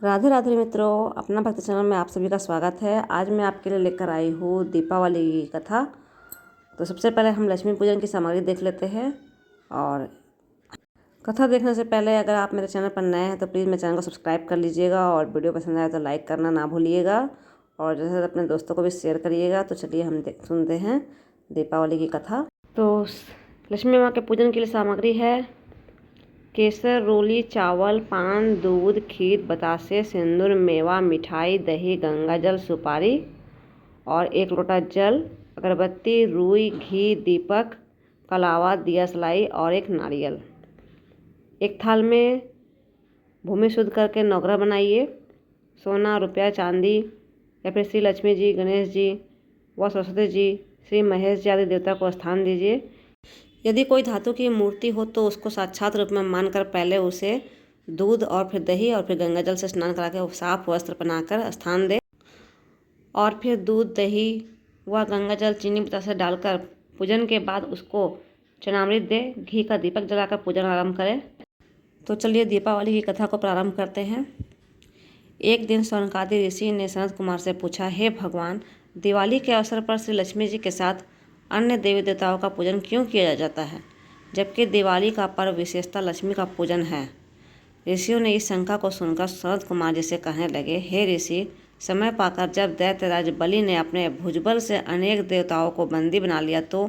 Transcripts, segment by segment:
राधे राधे मित्रों, अपना भक्ति चैनल में आप सभी का स्वागत है। आज मैं आपके लिए लेकर आई हूँ दीपावली की कथा। तो सबसे पहले हम लक्ष्मी पूजन की सामग्री देख लेते हैं। और कथा देखने से पहले अगर आप मेरे चैनल पर नए हैं तो प्लीज़ मेरे चैनल को सब्सक्राइब कर लीजिएगा और वीडियो पसंद आए तो लाइक करना ना भूलिएगा और जैसे अपने दोस्तों को भी शेयर करिएगा। तो चलिए हम सुनते हैं दीपावली की कथा। तो लक्ष्मी माँ के पूजन के लिए सामग्री है केसर, रोली, चावल, पान, दूध, खीर, बतासे, सिंदूर, मेवा, मिठाई, दही, गंगाजल, सुपारी और 1 लोटा जल, अगरबत्ती, रुई, घी, दीपक, कलावा, दिया सलाई और 1 नारियल। एक थाल में भूमि शुद्ध करके नवग्रह बनाइए। सोना, रुपया, चांदी या फिर श्री लक्ष्मी जी, गणेश जी व सरस्वती जी, श्री महेश जी आदि देवता को स्थान दीजिए। यदि कोई धातु की मूर्ति हो तो उसको साक्षात रूप में मानकर पहले उसे दूध और फिर दही और फिर गंगाजल से स्नान करा के साफ वस्त्र पहनाकर स्थान दे और फिर दूध, दही व गंगाजल, चीनी, बतासे डालकर पूजन के बाद उसको चरणामृत दे। घी का दीपक जलाकर पूजन आरंभ करें। तो चलिए दीपावली की कथा को प्रारंभ करते हैं। एक दिन शौनकादि ऋषि ने सनत कुमार से पूछा, हे भगवान, दिवाली के अवसर पर श्री लक्ष्मी जी के साथ अन्य देवी देवताओं का पूजन क्यों किया जाता है, जबकि दिवाली का पर्व विशेषता लक्ष्मी का पूजन है। ऋषियों ने इस शंका को सुनकर सनत कुमार जी से कहने लगे, हे ऋषि, समय पाकर जब दैत्यराज बलि ने अपने भुजबल से अनेक देवताओं को बंदी बना लिया तो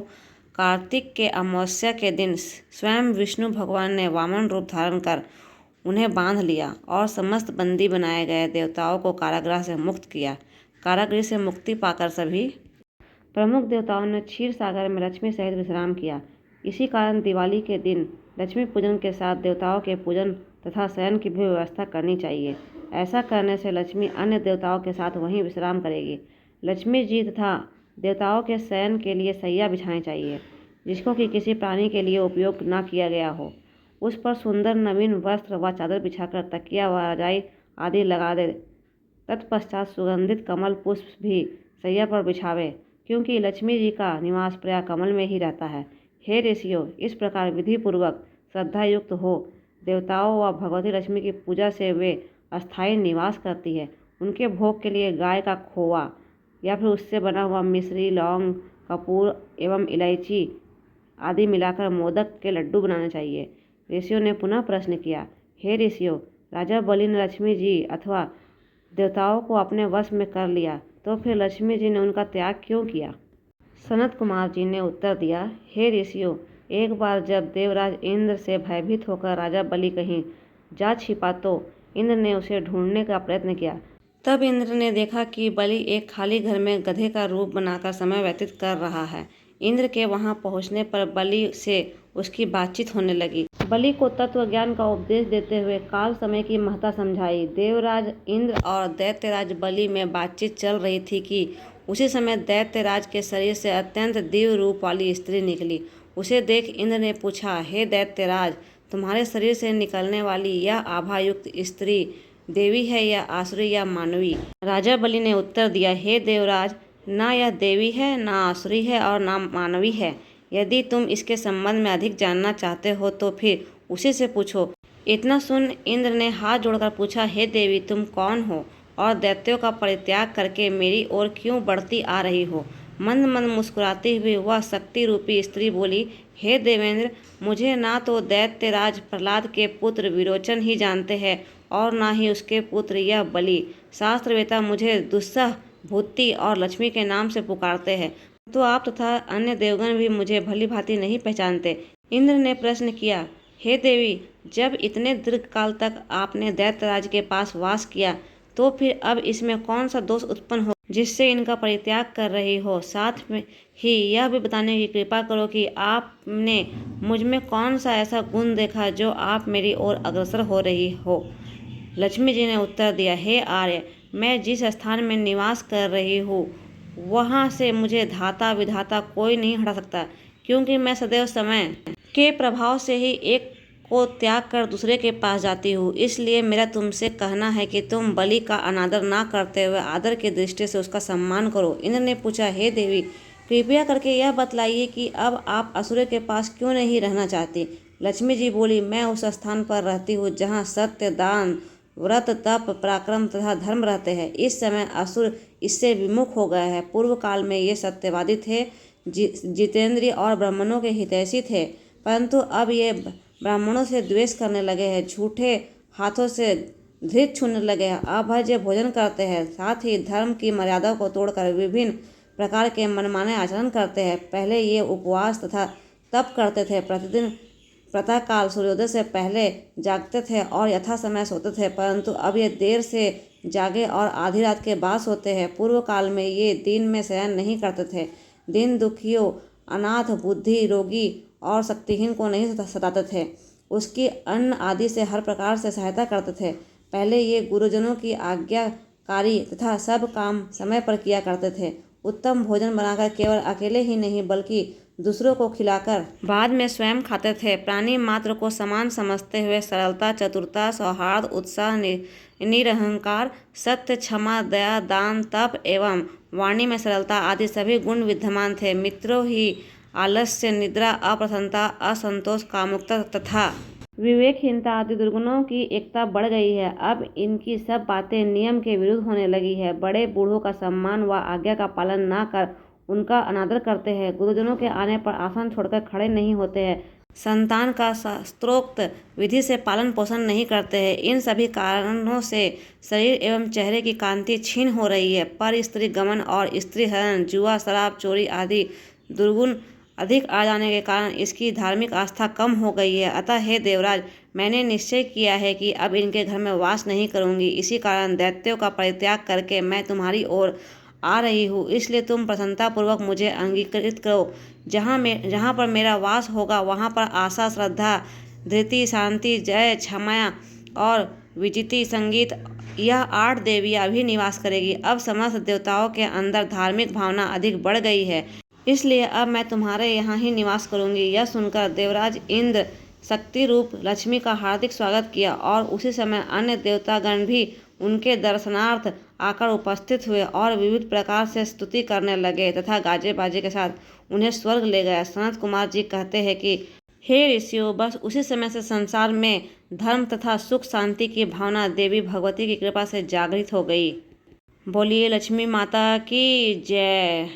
कार्तिक के अमावस्या के दिन स्वयं विष्णु भगवान ने वामन रूप धारण कर उन्हें बांध लिया और समस्त बंदी बनाए गए देवताओं को कारागृह से मुक्त किया। कारागृह से मुक्ति पाकर सभी प्रमुख देवताओं ने क्षीर सागर में लक्ष्मी सहित विश्राम किया। इसी कारण दिवाली के दिन लक्ष्मी पूजन के साथ देवताओं के पूजन तथा शयन की भी व्यवस्था करनी चाहिए। ऐसा करने से लक्ष्मी अन्य देवताओं के साथ वहीं विश्राम करेगी। लक्ष्मी जी तथा देवताओं के शयन के लिए शैया बिछानी चाहिए, जिसको कि किसी प्राणी के लिए उपयोग न किया गया हो। उस पर सुंदर नवीन वस्त्र व चादर बिछाकर तकिया व रजाई आदि लगा दे। तत्पश्चात सुगंधित कमल पुष्प भी शैया पर बिछावे, क्योंकि लक्ष्मी जी का निवास प्राय कमल में ही रहता है। हे ऋषियों, इस प्रकार विधि पूर्वक श्रद्धा युक्त हो देवताओं व भगवती लक्ष्मी की पूजा से वे अस्थायी निवास करती है। उनके भोग के लिए गाय का खोवा या फिर उससे बना हुआ मिश्री, लौंग, कपूर एवं इलायची आदि मिलाकर मोदक के लड्डू बनाने चाहिए। ऋषियों ने पुनः प्रश्न किया, हे ऋषियों, राजा बलि ने लक्ष्मी जी अथवा देवताओं को अपने वश में कर लिया तो फिर लक्ष्मी जी ने उनका त्याग क्यों किया? सनत कुमार जी ने उत्तर दिया, हे ऋषियों, एक बार जब देवराज इंद्र से भयभीत होकर राजा बलि कहीं जा छिपा तो इंद्र ने उसे ढूंढने का प्रयत्न किया। तब इंद्र ने देखा कि बलि एक खाली घर में गधे का रूप बनाकर समय व्यतीत कर रहा है। इंद्र के वहां पहुंचने पर बलि से उसकी बातचीत होने लगी। बलि को तत्व ज्ञान का उपदेश देते हुए काल समय की महत्ता समझाई। देवराज इंद्र और दैत्यराज बलि में बातचीत चल रही थी कि उसी समय दैत्यराज के शरीर से अत्यंत दिव्य रूप वाली स्त्री निकली। उसे देख इंद्र ने पूछा, हे दैत्यराज, तुम्हारे शरीर से निकलने वाली यह आभायुक्त स्त्री देवी है या आसुरी या मानवी? राजा बलि ने उत्तर दिया, हे देवराज, ना यह देवी है, ना आसुरी है और ना मानवी है। यदि तुम इसके संबंध में अधिक जानना चाहते हो तो फिर उसी से पूछो। इतना सुन इंद्र ने हाथ जोड़कर पूछा, हे देवी, तुम कौन हो और दैत्यों का परित्याग करके मेरी ओर क्यों बढ़ती आ रही हो? मंद मंद मुस्कुराती हुई वह शक्ति रूपी स्त्री बोली, हे देवेंद्र, मुझे ना तो दैत्यराज प्रहलाद के पुत्र विरोचन ही जानते हैं और ना ही उसके पुत्र यह बलि। शास्त्रवेता मुझे दुस्सह, भूति और लक्ष्मी के नाम से पुकारते हैं, तो आप तथा अन्य देवगण भी मुझे भली भांति नहीं पहचानते। इंद्र ने प्रश्न किया, हे देवी, जब इतने दीर्घ काल तक आपने दैत्यराज के पास वास किया तो फिर अब इसमें कौन सा दोष उत्पन्न हो जिससे इनका परित्याग कर रही हो? साथ में ही यह भी बताने की कृपा करो कि आपने मुझ में कौन सा ऐसा गुण देखा जो आप मेरी ओर अग्रसर हो रही हो? लक्ष्मी जी ने उत्तर दिया, हे आर्य, मैं जिस स्थान में निवास कर रही हूँ वहाँ से मुझे धाता विधाता कोई नहीं हटा सकता, क्योंकि मैं सदैव समय के प्रभाव से ही एक को त्याग कर दूसरे के पास जाती हूँ। इसलिए मेरा तुमसे कहना है कि तुम बलि का अनादर ना करते हुए आदर की दृष्टि से उसका सम्मान करो। इंद्र ने पूछा, हे देवी, कृपया करके यह बतलाइए कि अब आप असुर के पास क्यों नहीं रहना चाहती? लक्ष्मी जी बोली, मैं उस स्थान पर रहती हूँ जहाँ सत्य, दान व्रत तप पराक्रम तथा धर्म रहते हैं। इस समय असुर इससे विमुख हो गए हैं। पूर्व काल में ये सत्यवादी थे, जितेंद्रिय और ब्राह्मणों के हितैषी थे, परंतु अब ये ब्राह्मणों से द्वेष करने लगे हैं, झूठे हाथों से धृत छूने लगे हैं, अभज्य भोजन करते हैं, साथ ही धर्म की मर्यादा को तोड़कर विभिन्न प्रकार के मनमाने आचरण करते हैं। पहले ये उपवास तथा तप करते थे, प्रतिदिन प्रातःकाल सूर्योदय से पहले जागते थे और यथा समय सोते थे, परंतु अब ये देर से जागे और आधी रात के बाद सोते हैं। पूर्व काल में ये दिन में शयन नहीं करते थे, दीन दुखियों, अनाथ, बुद्धि रोगी और शक्तिहीन को नहीं सताते थे, उसकी अन्न आदि से हर प्रकार से सहायता करते थे। पहले ये गुरुजनों की आज्ञाकारी तथा सब काम समय पर किया करते थे। उत्तम भोजन बनाकर केवल अकेले ही नहीं बल्कि दूसरों को खिलाकर बाद में स्वयं खाते थे। प्राणी मात्र को समान समझते हुए सरलता, चतुरता, सौहार्द, उत्साह, निरहंकार, सत्य, क्षमा, दया, दान, तप एवं वाणी में सरलता आदि सभी गुण विद्यमान थे। मित्रों ही आलस्य, निद्रा, अप्रसन्नता, असंतोष, कामुकता तथा विवेकहीनता आदि दुर्गुणों की एकता बढ़ गई है। अब इनकी सब बातें नियम के विरुद्ध होने लगी है। बड़े बूढ़ों का सम्मान व आज्ञा का पालन न कर उनका अनादर करते हैं। गुरुजनों के आने पर आसन छोड़कर खड़े नहीं होते हैं। संतान का शास्त्रोक्त विधि से पालन पोषण नहीं करते हैं। इन सभी कारणों से शरीर एवं चेहरे की कांति क्षीण हो रही है। पर स्त्री गमन और स्त्री हरण, जुआ, शराब, चोरी आदि दुर्गुण अधिक आ जाने के कारण इसकी धार्मिक आस्था कम हो गई है। अतः हे देवराज, मैंने निश्चय किया है कि अब इनके घर में वास नहीं करूंगी। इसी कारण दैत्यों का परित्याग करके मैं तुम्हारी ओर आ रही हूँ, इसलिए तुम प्रसन्नतापूर्वक मुझे अंगीकृत करो। जहाँ पर मेरा वास होगा वहाँ पर आशा, श्रद्धा, धृति, शांति, जय, क्षमा और विजिति, संगीत, यह 8 देवियाँ भी निवास करेगी। अब समस्त देवताओं के अंदर धार्मिक भावना अधिक बढ़ गई है, इसलिए अब मैं तुम्हारे यहाँ ही निवास करूंगी। यह सुनकर देवराज इंद्र शक्ति रूप लक्ष्मी का हार्दिक स्वागत किया और उसी समय अन्य देवतागण भी उनके दर्शनार्थ आकर उपस्थित हुए और विविध प्रकार से स्तुति करने लगे तथा गाजे बाजे के साथ उन्हें स्वर्ग ले गया। सनत कुमार जी कहते हैं कि हे ऋषियों, बस उसी समय से संसार में धर्म तथा सुख शांति की भावना देवी भगवती की कृपा से जागृत हो गई। बोलिए लक्ष्मी माता की जय।